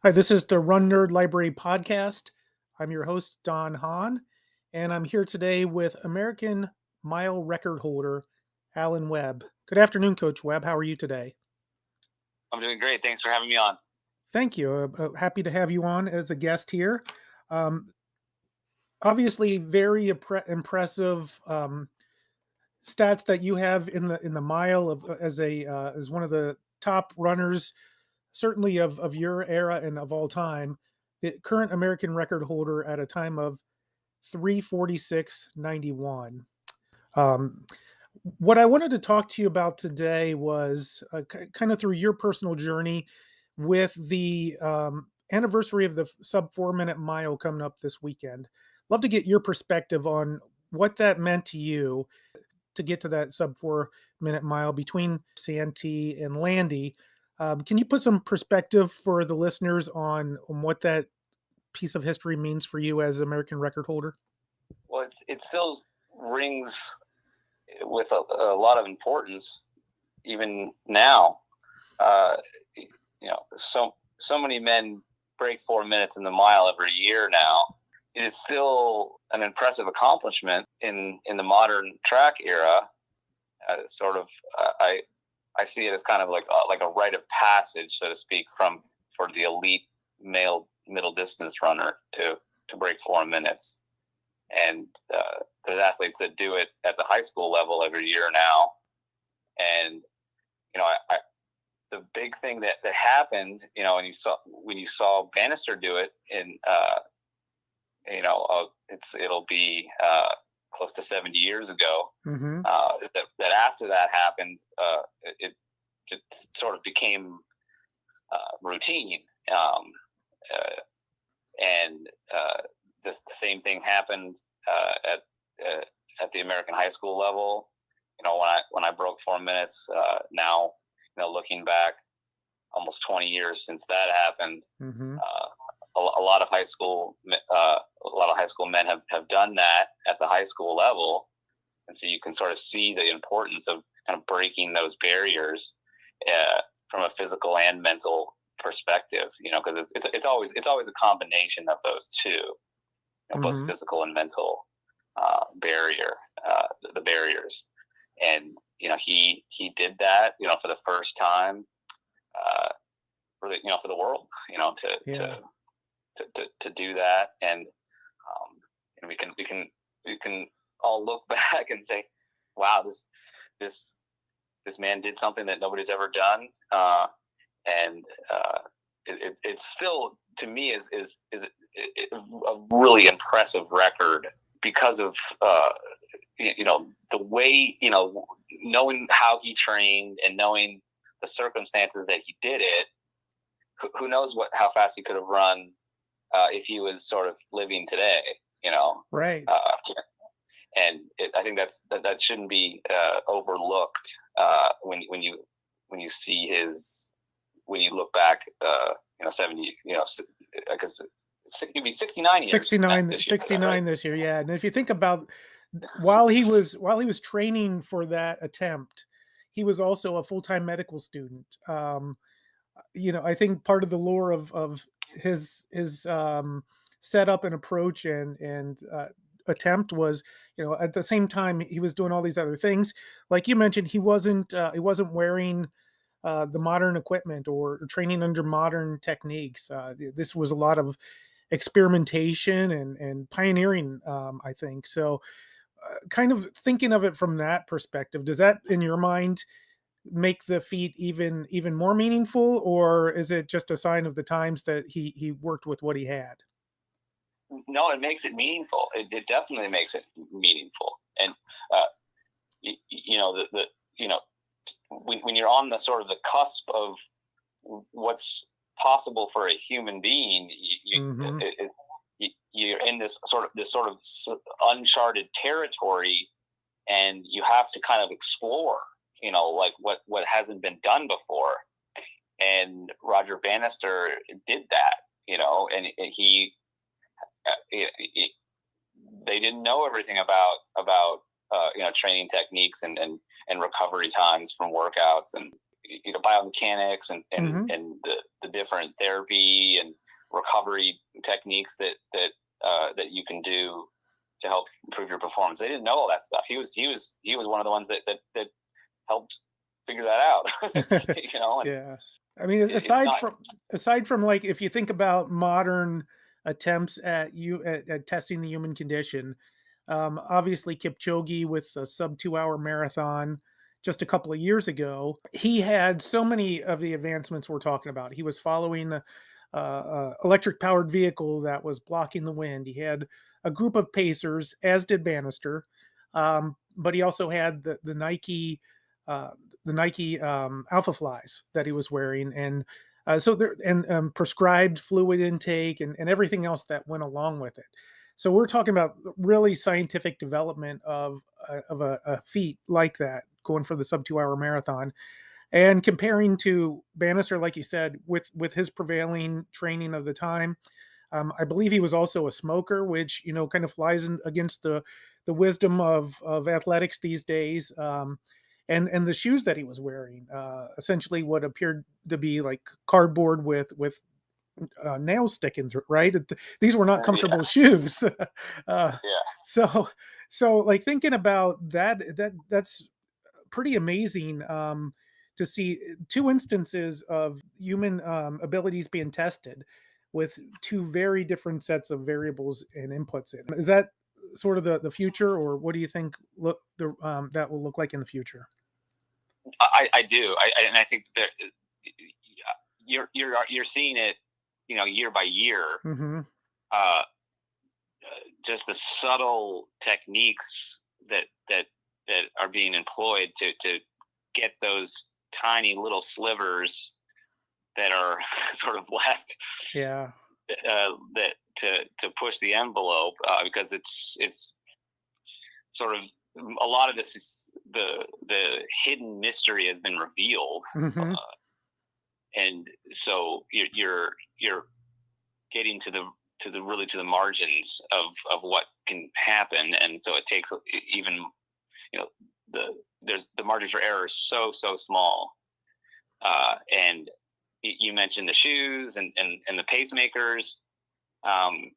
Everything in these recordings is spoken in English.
Hi, this is the Run Nerd Library podcast. I'm your host, Don Hahn, and I'm here today with American mile record holder Alan Webb. Good afternoon, Coach Webb. How are you today? I'm doing great. Thanks for having me on. Thank you. Happy to have you on as a guest here. Um, Obviously, very impressive stats that you have in the mile of as one of the top runners, certainly of your era and of all time. The current American record holder at a time of 3:46:91. Um, what I wanted to talk to you about today was kind of through your personal journey with the anniversary of the sub 4 minute mile coming up this weekend. Love to get your perspective on what that meant to you to get to that sub 4 minute mile between Santee and Landy. Can you put some perspective for the listeners on what that piece of history means for you as American record holder? Well, it still rings with a lot of importance even now. Uh, so many men break 4 minutes in the mile every year now. It is still an impressive accomplishment in the modern track era. I see it as kind of like a rite of passage, so to speak, for the elite male middle distance runner to break 4 minutes. And there's athletes that do it at the high school level every year now. And the big thing that happened, when you saw Bannister do it it'll be close to 70 years ago. Mm-hmm. That after that happened, it just sort of became routine. And the same thing happened at the American high school level. When I broke 4 minutes, now looking back, almost 20 years since that happened. Mm-hmm. A lot of high school men have done that at the high school level, and so you can sort of see the importance of kind of breaking those barriers from a physical and mental perspective. Because it's always a combination of those two, Mm-hmm. both physical and mental the barriers. And he did that for the first time for the world to do that. And we can all look back and say, wow, this man did something that nobody's ever done. And it's still, to me, is a really impressive record because of the way, knowing how he trained and knowing the circumstances that he did it. Who knows how fast he could have run if he was sort of living today, Right. And I think that shouldn't be overlooked when you see when you look back 70, I guess it'd be 69 years. 69 this year, yeah. And if you think about while he was training for that attempt, he was also a full-time medical student. I think part of the lore of his setup and approach and attempt was, at the same time he was doing all these other things. Like you mentioned, he wasn't wearing the modern equipment or training under modern techniques. This was a lot of experimentation and pioneering, I think. So, kind of thinking of it from that perspective, does that, in your mind, make the feat even more meaningful, or is it just a sign of the times that he worked with what he had? No, it makes it meaningful. It definitely makes it meaningful. And when you're on the sort of the cusp of what's possible for a human being, you're in this sort of uncharted territory, and you have to kind of explore, like what hasn't been done before. And Roger Bannister did that, and they didn't know everything about training techniques and recovery times from workouts. And biomechanics Hmm. and the different therapy and recovery techniques that you can do to help improve your performance. They didn't know all that stuff. He was one of the ones that helped figure that out. And Yeah. I mean, it's not. aside from like if you think about modern attempts at at testing the human condition, obviously Kipchoge with a sub 2 hour marathon just a couple of years ago, he had so many of the advancements we're talking about. He was following a electric powered vehicle that was blocking the wind. He had a group of pacers, as did Bannister, but he also had uh, the Nike Alpha Flies that he was wearing, and so there and prescribed fluid intake and everything else that went along with it. So we're talking about really scientific development of a feat like that, going for the sub 2 hour marathon, and comparing to Bannister, like you said, with his prevailing training of the time. I believe he was also a smoker, which kind of flies against the wisdom of athletics these days. And the shoes that he was wearing, essentially what appeared to be like cardboard with nails sticking through. Right, these were not Yeah, comfortable shoes. uh, yeah. so like thinking about that's pretty amazing, to see two instances of human abilities being tested with two very different sets of variables and inputs in. Is that sort of the future, or what do you think that will look like in the future? I do. And I think that you're seeing it, year by year. Hmm. Uh, just the subtle techniques that are being employed to get those tiny little slivers that are sort of left, Yeah. that to push the envelope, because it's sort of a lot of this is the hidden mystery has been revealed, Hmm. and so you're getting to the margins of what can happen, and so it takes even, you know the margins for error is so small, and you mentioned the shoes and the pacemakers. um,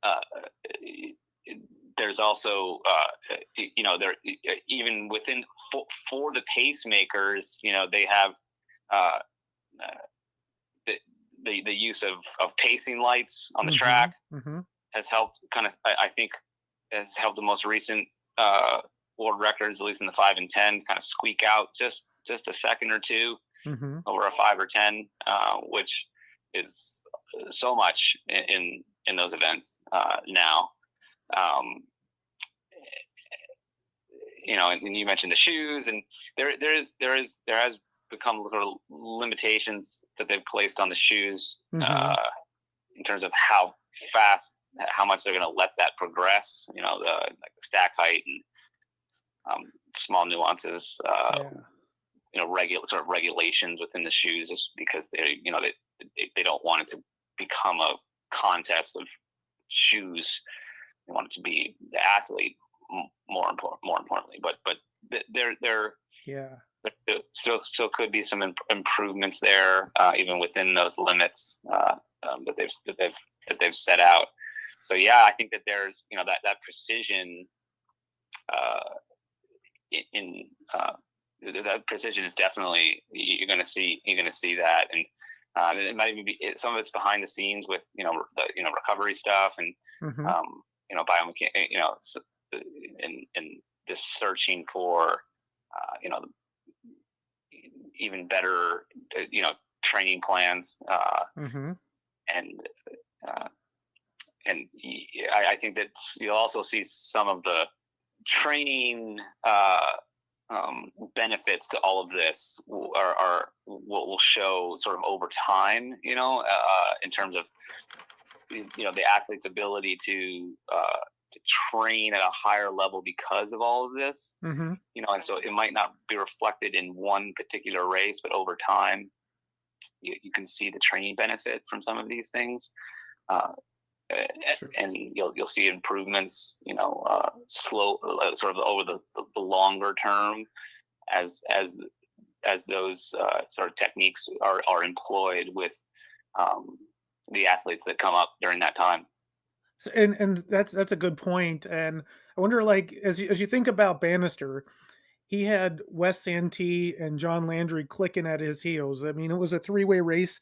uh, there's also, there, even within, for the pacemakers, they have, uh, uh, the, the use of pacing lights on the Hmm. track Hmm. has helped kind of, I think, has helped the most recent world records, at least in the 5 and 10, kind of squeak out just a second or two Hmm. over a 5 or 10, which is so much in those events now. Um, and you mentioned the shoes, and there has become sort of limitations that they've placed on the shoes, Hmm. in terms of how much they're going to let that progress. Like the stack height and, small nuances. Yeah. Regular sort of regulations within the shoes, just because they don't want it to become a contest of shoes. They want it to be the athlete, more importantly. But there Yeah. still could be some improvements there, even within those limits, that they've set out. So yeah, I think that there's, that precision, uh, in that precision is definitely, you're going to see that. And it might even be, some of it's behind the scenes with, recovery stuff, and, Hmm. um, biomechanics, and just searching for, even better, training plans, Hmm. and uh, and I think that you'll also see some of the training, benefits to all of this will show sort of over time, in terms of, the athlete's ability to train at a higher level because of all of this, Hmm. and so it might not be reflected in one particular race, but over time you can see the training benefit from some of these things, uh, Sure. and you'll see improvements, slow, sort of over the longer term, as those sort of techniques are employed with the athletes that come up during that time. And that's a good point. And I wonder, like, as you think about Bannister, he had Wes Santee and John Landry clicking at his heels. I mean, it was a three-way race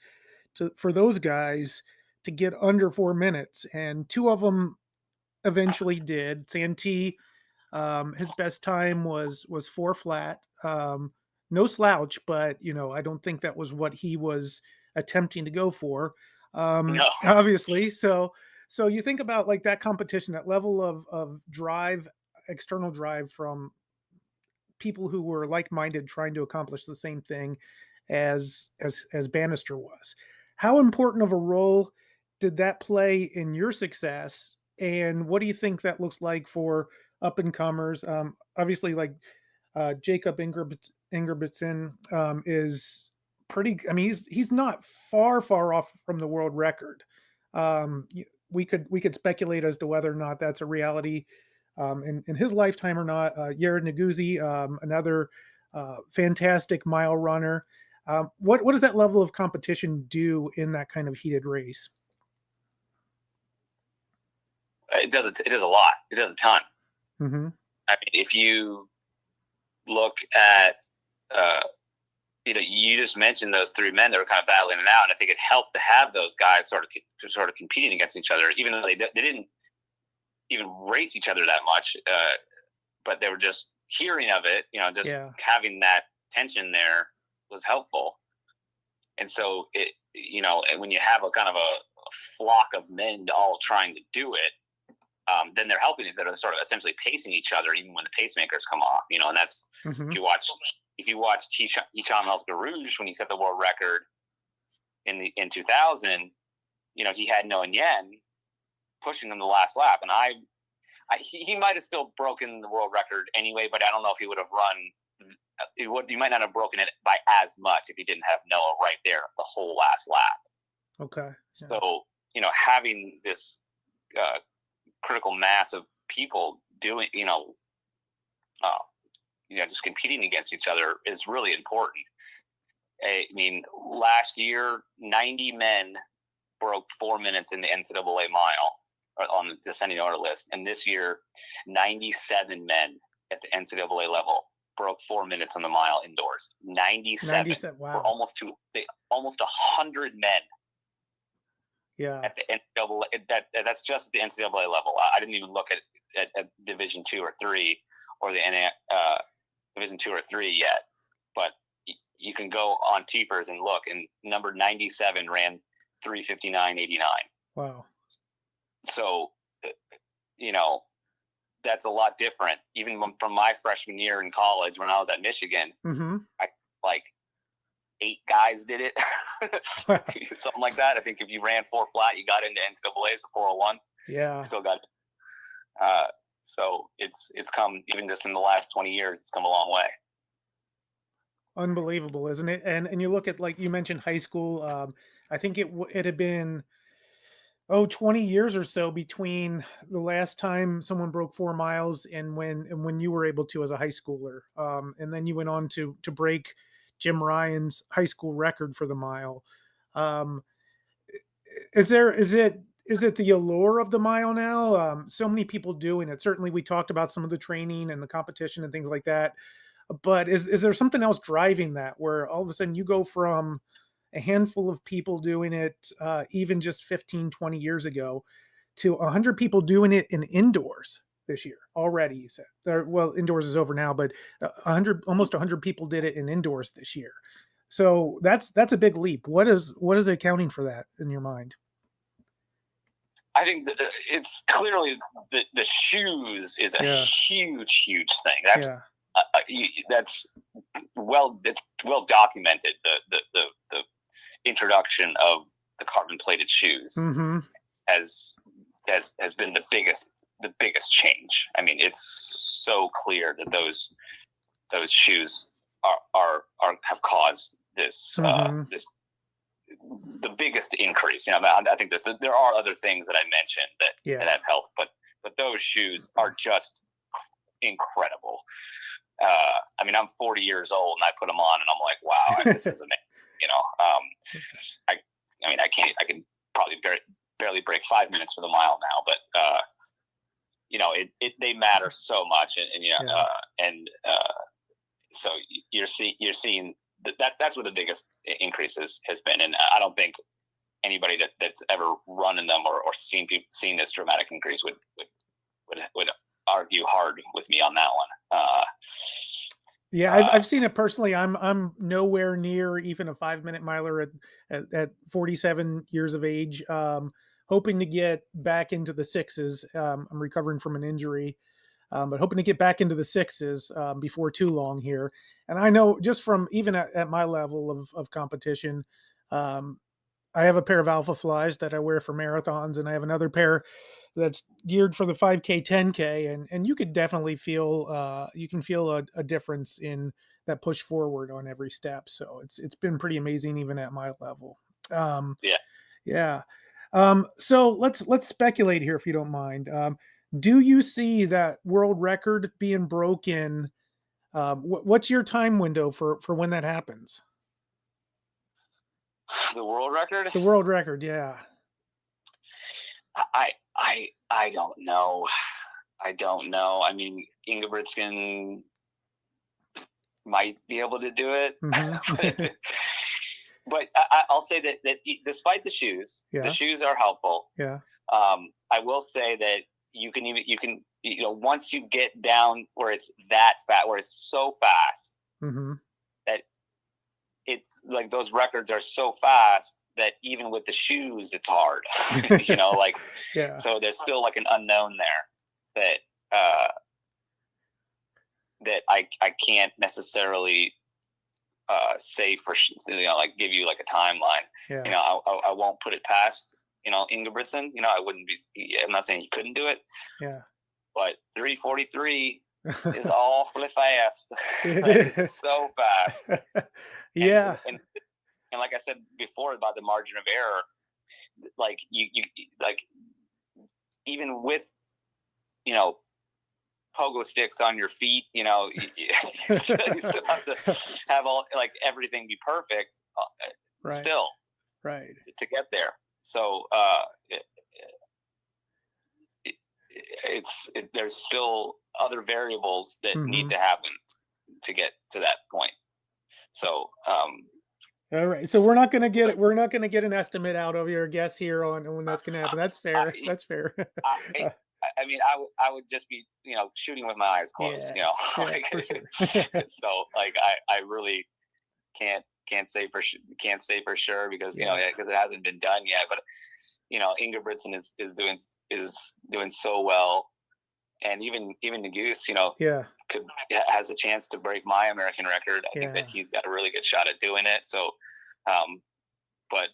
for those guys to get under 4 minutes, and two of them eventually did. Santee, his best time was four flat. No slouch, but I don't think that was what he was attempting to go for. No. Obviously, so you think about like that competition, that level of drive, external drive from people who were like-minded, trying to accomplish the same thing as Bannister was. How important of a role did that play in your success, and what do you think that looks like for up and comers? Obviously, like Jacob Ingebrigtsen is pretty. I mean, he's not far off from the world record. We could speculate as to whether or not that's a reality in his lifetime or not. Jared Naguse, another fantastic mile runner. What does that level of competition do in that kind of heated race? It does. It does a lot. It does a ton. Mm-hmm. I mean, if you look at, you just mentioned those three men that were kind of battling it out, and I think it helped to have those guys sort of competing against each other, even though they didn't even race each other that much, but they were just hearing of it. Just having that tension there was helpful, and so when you have a kind of a flock of men all trying to do it. Then they're helping each other, sort of essentially pacing each other, even when the pacemakers come off. And that's Mm-hmm. if you watch Hicham El Garouge when he set the world record in 2000, he had Noah Yen pushing him the last lap, and he might have still broken the world record anyway, but I don't know if he would have run. He might not have broken it by as much if he didn't have Noah right there the whole last lap. Okay. Yeah. So having this critical mass of people doing, just competing against each other is really important. I mean, last year, 90 men broke 4 minutes in the NCAA mile on the descending order list. And this year, 97 men at the NCAA level broke 4 minutes on the mile indoors. 97. Wow. Almost 100 men. Yeah. At the NCAA, that's just the NCAA level. I didn't even look at Division 2 or 3 or the Division 2 or 3 yet. But you can go on TFRS and look, and number 97 ran 3:59.89. Wow. So, that's a lot different. Even from my freshman year in college when I was at Michigan, Mm-hmm. 8 guys did it, something like that. I think if you ran 4 flat, you got into NCAA, so 401. Yeah. Still got it. So it's come, even just in the last 20 years, it's come a long way. Unbelievable, isn't it? And you look at, like you mentioned, high school. I think it had been 20 years or so between the last time someone broke 4 miles and when you were able to as a high schooler. And then you went on to break Jim Ryan's high school record for the mile. Is it the allure of the mile now? So many people doing it. Certainly, we talked about some of the training and the competition and things like that. But is there something else driving that, where all of a sudden you go from a handful of people doing it, even just 15, 20 years ago, to 100 people doing it in indoors this year already? You said, well, indoors is over now, but almost 100 people did it in indoors this year. So that's a big leap. What is accounting for that in your mind? I think it's clearly the shoes is a huge thing. That's that's it's well documented. The introduction of the carbon plated shoes Mm-hmm. has been the biggest change. I mean, it's so clear that those shoes have caused this Mm-hmm. the biggest increase. I think there are other things that I mentioned that have helped, but those shoes are just incredible. I mean, I'm 40 years old, and I put them on, and I'm like, wow, this is amazing. You know, I mean, I can probably barely break 5 minutes for the mile now, but you know, they matter so much, and you know, so you're seeing that's what the biggest increase has been, and I don't think anybody that's ever run in them or seen this dramatic increase would argue hard with me on that one. Yeah, I've seen it personally. I'm nowhere near even a 5 minute miler at 47 years of age. Hoping to get back into the sixes. I'm recovering from an injury, but hoping to get back into the sixes before too long here. And I know just from even at my level of competition, um, I have a pair of Alpha Flies that I wear for marathons, and I have another pair that's geared for the 5K, 10K, and you could definitely feel you can feel a difference in that push forward on every step. So it's been pretty amazing even at my level. Yeah. Yeah. So let's speculate here if you don't mind. Do you see that world record being broken? What's your time window for when that happens? The world record? The world record, yeah. I don't know. I don't know. I mean, Ingebrigtsen might be able to do it, Mm-hmm. but I'll say that despite the shoes are helpful. Yeah. I will say that you can once you get down where it's that fast, where it's so fast that it's like those records are so fast that even with the shoes, it's hard. You know, like so there's still like an unknown there that I can't necessarily say for like give you like a timeline. You know, I won't put it past Ingebrigtsen. You know, I wouldn't be. I'm not saying he couldn't do it. Yeah. But 3:43 is awfully fast. It is is so fast. Yeah. And like I said before about the margin of error, like you like even with pogo sticks on your feet, you still have to have everything be perfect still to get there. So there's still other variables that need to happen to get to that point. So all right, so we're not going to get an estimate out of your guess here on when that's going to happen. That's fair. That's fair. I mean, I would just be, shooting with my eyes closed, for sure. So like, I really can't say for sure because, because it hasn't been done yet, but Ingebrigtsen is doing so well. And even the Goose, has a chance to break my American record. I think that he's got a really good shot at doing it. So, but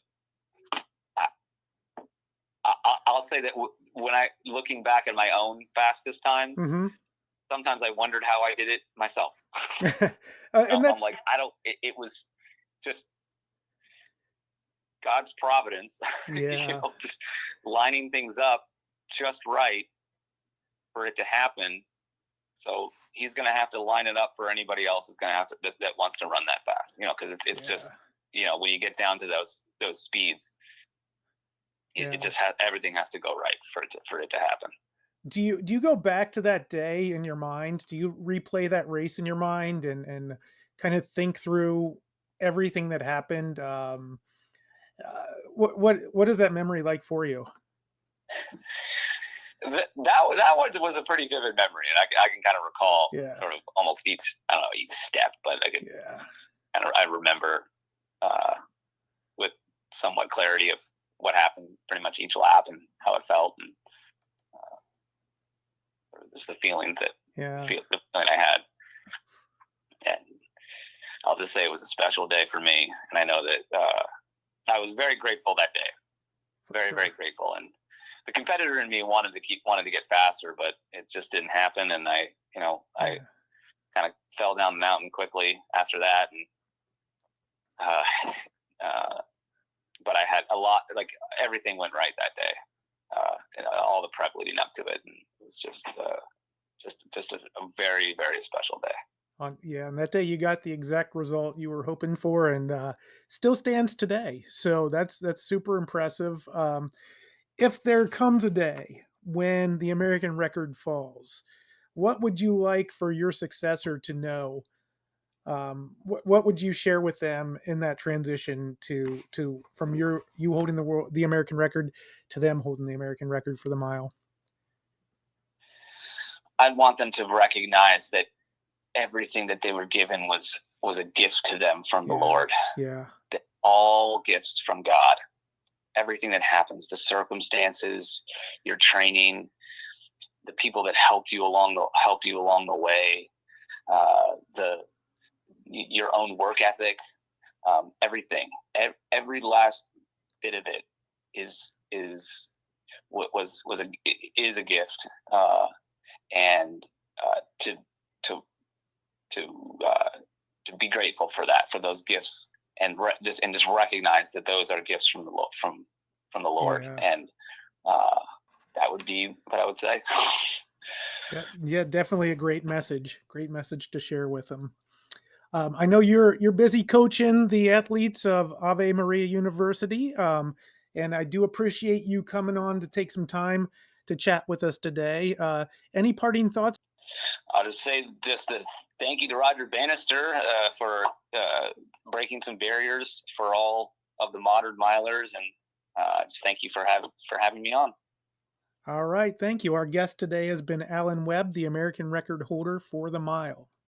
I'll say that when looking back at my own fastest times, sometimes I wondered how I did it myself. I'm like, it was just God's providence, just lining things up just right for it to happen. So he's going to have to line it up for anybody else is going to have to that wants to run that fast, because it's just, when you get down to those speeds, it just everything has to go right for it to happen. Do you go back to that day in your mind? Do you replay that race in your mind and kind of think through everything that happened? What is that memory like for you? That was a pretty vivid memory, and I can kind of recall sort of almost each step, but I could I remember with somewhat clarity of what happened pretty much each lap and how it felt, and just the feelings that the feeling I had. And I'll just say it was a special day for me, and I know that I was very grateful that day, very grateful. And the competitor in me wanted to get faster, but it just didn't happen. And I kind of fell down the mountain quickly after that. And but I had a lot, like everything went right that day. And all the prep leading up to it, and it was just a very, very special day. Yeah, on that day you got the exact result you were hoping for, and still stands today. So that's super impressive. If there comes a day when the American record falls, what would you like for your successor to know? What would you share with them in that transition to from you holding the American record to them holding the American record for the mile? I'd want them to recognize that everything that they were given was a gift to them from the Yeah, Lord. yeah, That all gifts from God. Everything that happens, the circumstances, your training, the people that helped you along the way, the your own work ethic, everything, every last bit of it is what was a is a gift, and to to to to be grateful for that, for those gifts, and just recognize that those are gifts from the from the Lord, yeah. and that would be what I would say. Yeah, definitely a great message. Great message to share with them. I know you're busy coaching the athletes of Ave Maria University, and I do appreciate you coming on to take some time to chat with us today. Any parting thoughts? I'll just say just a thank you to Roger Bannister for breaking some barriers for all of the modern milers, and just thank you for having me on. All right, thank you. Our guest today has been Alan Webb, the American record holder for the mile.